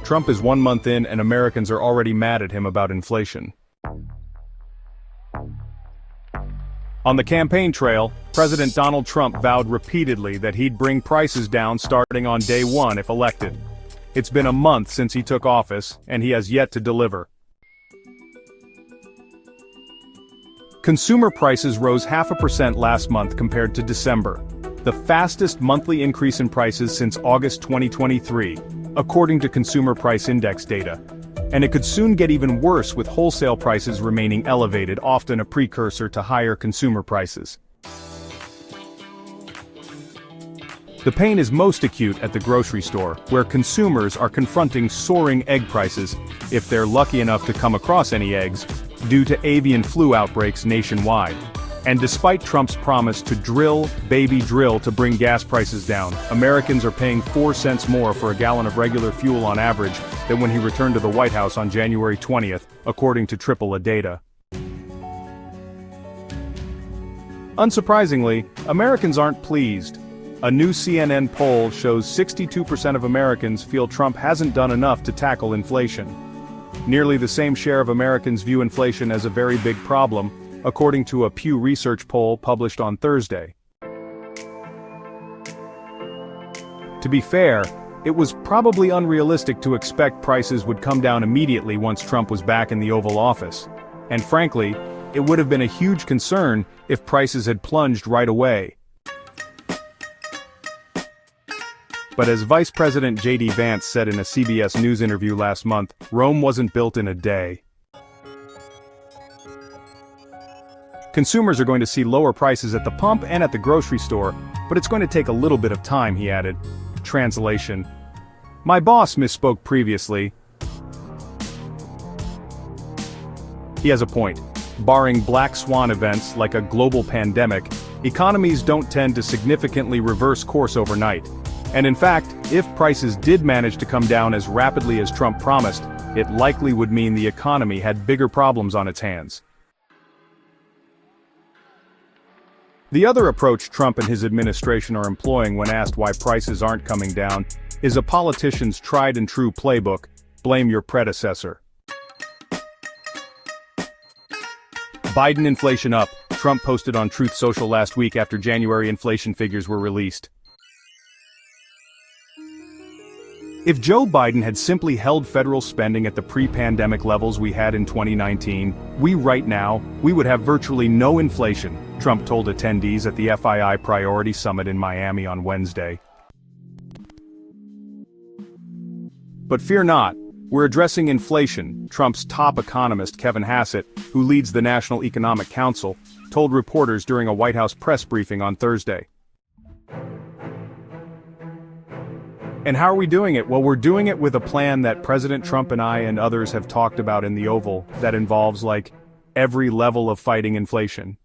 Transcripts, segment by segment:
Trump is 1 month in and Americans are already mad at him about inflation. On the campaign trail, President Donald Trump vowed repeatedly that he'd bring prices down starting on day one if elected. It's been a month since he took office, and he has yet to deliver. Consumer prices rose 0.5% last month compared to December, the fastest monthly increase in prices since August 2023, according to Consumer Price Index data. And it could soon get even worse with wholesale prices remaining elevated, often a precursor to higher consumer prices. The pain is most acute at the grocery store, where consumers are confronting soaring egg prices, if they're lucky enough to come across any eggs, due to avian flu outbreaks nationwide. And despite Trump's promise to drill, baby drill to bring gas prices down, Americans are paying 4 cents more for a gallon of regular fuel on average than when he returned to the White House on January 20th, according to AAA data. Unsurprisingly, Americans aren't pleased. A new CNN poll shows 62% of Americans feel Trump hasn't done enough to tackle inflation. Nearly the same share of Americans view inflation as a very big problem, according to a Pew Research poll published on Thursday. To be fair, it was probably unrealistic to expect prices would come down immediately once Trump was back in the Oval Office. And frankly, it would have been a huge concern if prices had plunged right away. But as Vice President J.D. Vance said in a CBS News interview last month, Rome wasn't built in a day. Consumers are going to see lower prices at the pump and at the grocery store, but it's going to take a little bit of time, he added. Translation: my boss misspoke previously. He has a point. Barring black swan events like a global pandemic, economies don't tend to significantly reverse course overnight. And in fact, if prices did manage to come down as rapidly as Trump promised, it likely would mean the economy had bigger problems on its hands. The other approach Trump and his administration are employing when asked why prices aren't coming down is a politician's tried-and-true playbook: blame your predecessor. Biden inflation up, Trump posted on Truth Social last week after January inflation figures were released. If Joe Biden had simply held federal spending at the pre-pandemic levels we had in 2019, we would have virtually no inflation, Trump told attendees at the FII Priority Summit in Miami on Wednesday. But fear not, we're addressing inflation, Trump's top economist Kevin Hassett, who leads the National Economic Council, told reporters during a White House press briefing on Thursday. And how are we doing it? Well, we're doing it with a plan that President Trump and I and others have talked about in the Oval that involves, every level of fighting inflation.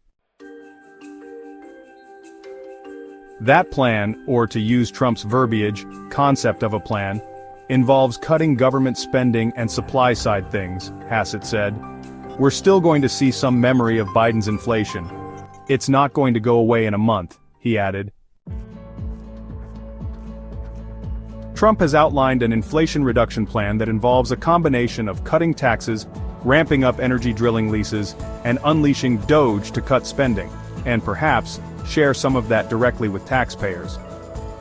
That plan, or to use Trump's verbiage, concept of a plan, involves cutting government spending and supply-side things, Hassett said. We're still going to see some memory of Biden's inflation. It's not going to go away in a month, he added. Trump has outlined an inflation reduction plan that involves a combination of cutting taxes, ramping up energy drilling leases, and unleashing DOGE to cut spending, and perhaps share some of that directly with taxpayers.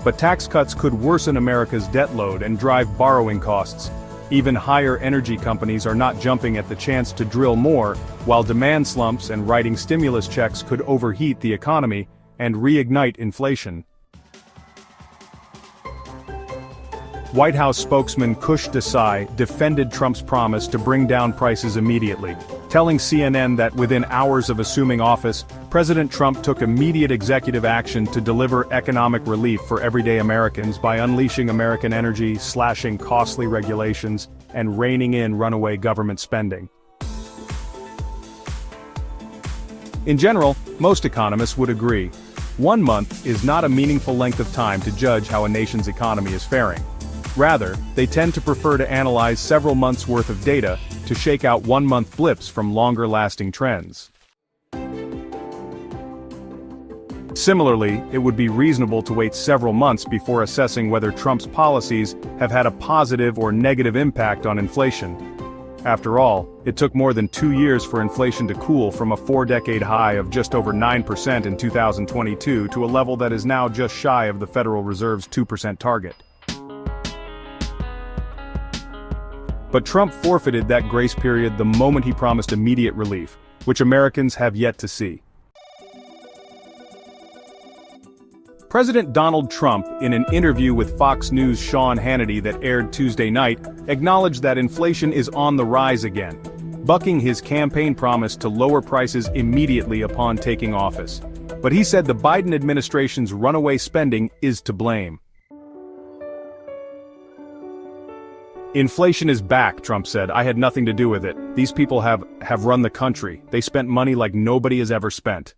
But tax cuts could worsen America's debt load and drive borrowing costs. Even higher energy companies are not jumping at the chance to drill more, while demand slumps and writing stimulus checks could overheat the economy and reignite inflation. White House spokesman Kush Desai defended Trump's promise to bring down prices immediately, telling CNN that within hours of assuming office, President Trump took immediate executive action to deliver economic relief for everyday Americans by unleashing American energy, slashing costly regulations, and reining in runaway government spending. In general, most economists would agree. 1 month is not a meaningful length of time to judge how a nation's economy is faring. Rather, they tend to prefer to analyze several months' worth of data to shake out 1-month blips from longer-lasting trends. Similarly, it would be reasonable to wait several months before assessing whether Trump's policies have had a positive or negative impact on inflation. After all, it took more than 2 years for inflation to cool from a 4-decade high of just over 9% in 2022 to a level that is now just shy of the Federal Reserve's 2% target. But Trump forfeited that grace period the moment he promised immediate relief, which Americans have yet to see. President Donald Trump, in an interview with Fox News' Sean Hannity that aired Tuesday night, acknowledged that inflation is on the rise again, bucking his campaign promise to lower prices immediately upon taking office. But he said the Biden administration's runaway spending is to blame. Inflation is back, Trump said. I had nothing to do with it. These people have run the country. They spent money like nobody has ever spent.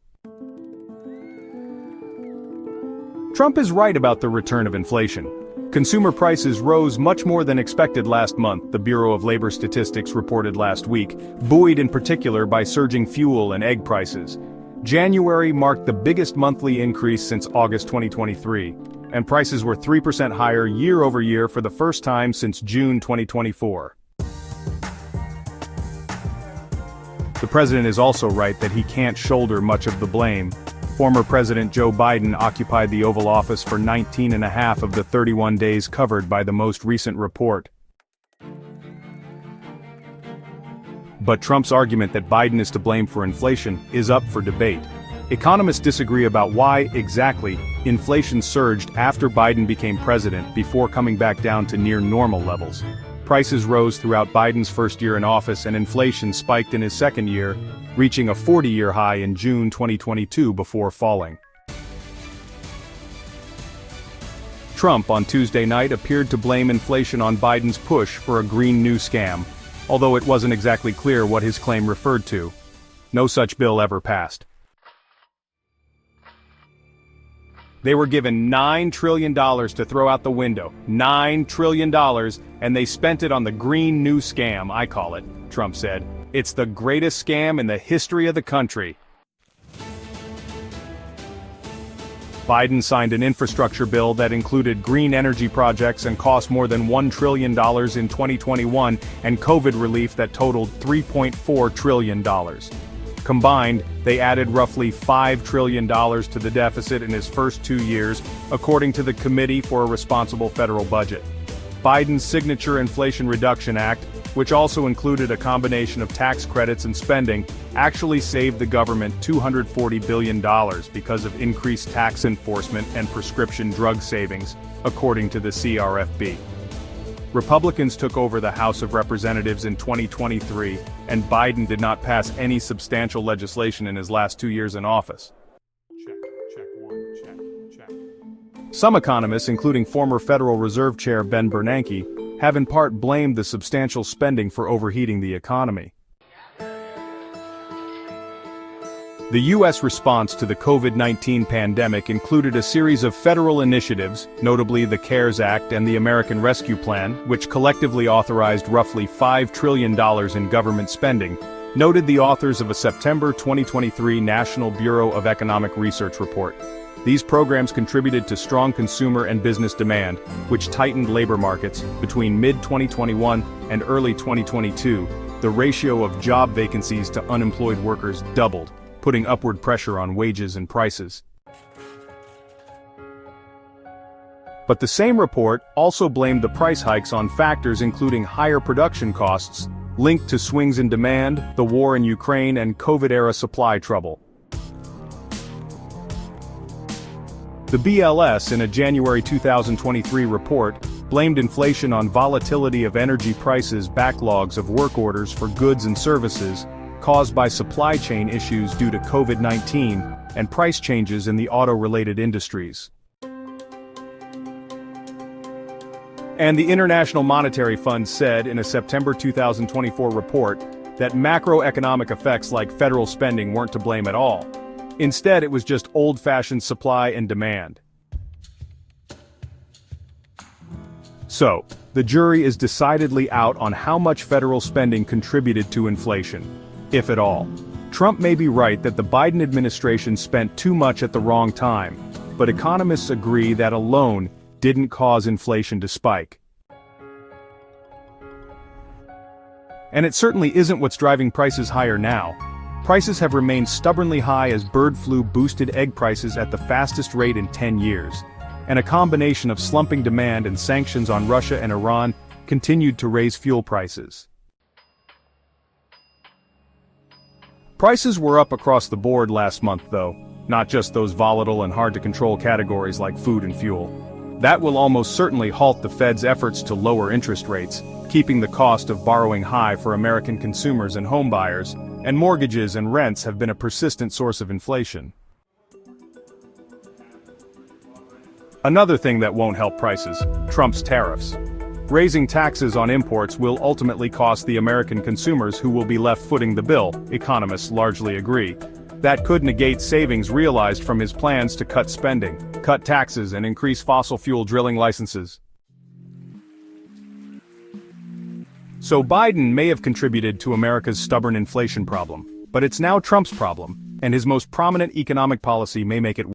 Trump is right about the return of inflation. Consumer prices rose much more than expected last month, the Bureau of Labor Statistics reported last week, buoyed in particular by surging fuel and egg prices. January marked the biggest monthly increase since August 2023, and prices were 3% higher year over year for the first time since June 2024. The president is also right that he can't shoulder much of the blame. Former President Joe Biden occupied the Oval Office for 19 and a half of the 31 days covered by the most recent report. But Trump's argument that Biden is to blame for inflation is up for debate. Economists disagree about why, exactly, inflation surged after Biden became president before coming back down to near normal levels. Prices rose throughout Biden's first year in office and inflation spiked in his second year, reaching a 40-year high in June 2022 before falling. Trump on Tuesday night appeared to blame inflation on Biden's push for a Green New scam, although it wasn't exactly clear what his claim referred to. No such bill ever passed. They were given $9 trillion to throw out the window. $9 trillion, and they spent it on the Green New scam, I call it, Trump said. It's the greatest scam in the history of the country. Biden signed an infrastructure bill that included green energy projects and cost more than $1 trillion in 2021 and COVID relief that totaled $3.4 trillion. Combined, they added roughly $5 trillion to the deficit in his first 2 years, according to the Committee for a Responsible Federal Budget. Biden's signature Inflation Reduction Act, which also included a combination of tax credits and spending, actually saved the government $240 billion because of increased tax enforcement and prescription drug savings, according to the CRFB. Republicans took over the House of Representatives in 2023, and Biden did not pass any substantial legislation in his last 2 years in office. Some economists, including former Federal Reserve Chair Ben Bernanke, have in part blamed the substantial spending for overheating the economy. The U.S. response to the COVID-19 pandemic included a series of federal initiatives, notably the CARES Act and the American Rescue Plan, which collectively authorized roughly $5 trillion in government spending, noted the authors of a September 2023 National Bureau of Economic Research report. These programs contributed to strong consumer and business demand, which tightened labor markets. Between mid-2021 and early 2022, the ratio of job vacancies to unemployed workers doubled, putting upward pressure on wages and prices. But the same report also blamed the price hikes on factors including higher production costs, linked to swings in demand, the war in Ukraine, and COVID-era supply trouble. The BLS, in a January 2023 report, blamed inflation on volatility of energy prices, backlogs of work orders for goods and services, caused by supply chain issues due to COVID-19, and price changes in the auto-related industries. And the International Monetary Fund said in a September 2024 report that macroeconomic effects like federal spending weren't to blame at all. Instead, it was just old-fashioned supply and demand. So, the jury is decidedly out on how much federal spending contributed to inflation, if at all. Trump may be right that the Biden administration spent too much at the wrong time, but economists agree that alone didn't cause inflation to spike. And it certainly isn't what's driving prices higher now. Prices have remained stubbornly high as bird flu boosted egg prices at the fastest rate in 10 years. And a combination of slumping demand and sanctions on Russia and Iran continued to raise fuel prices. Prices were up across the board last month though, not just those volatile and hard-to-control categories like food and fuel. That will almost certainly halt the Fed's efforts to lower interest rates, keeping the cost of borrowing high for American consumers and homebuyers, and mortgages and rents have been a persistent source of inflation. Another thing that won't help prices: Trump's tariffs. Raising taxes on imports will ultimately cost the American consumers who will be left footing the bill, economists largely agree. That could negate savings realized from his plans to cut spending, cut taxes and increase fossil fuel drilling licenses. So Biden may have contributed to America's stubborn inflation problem, but it's now Trump's problem, and his most prominent economic policy may make it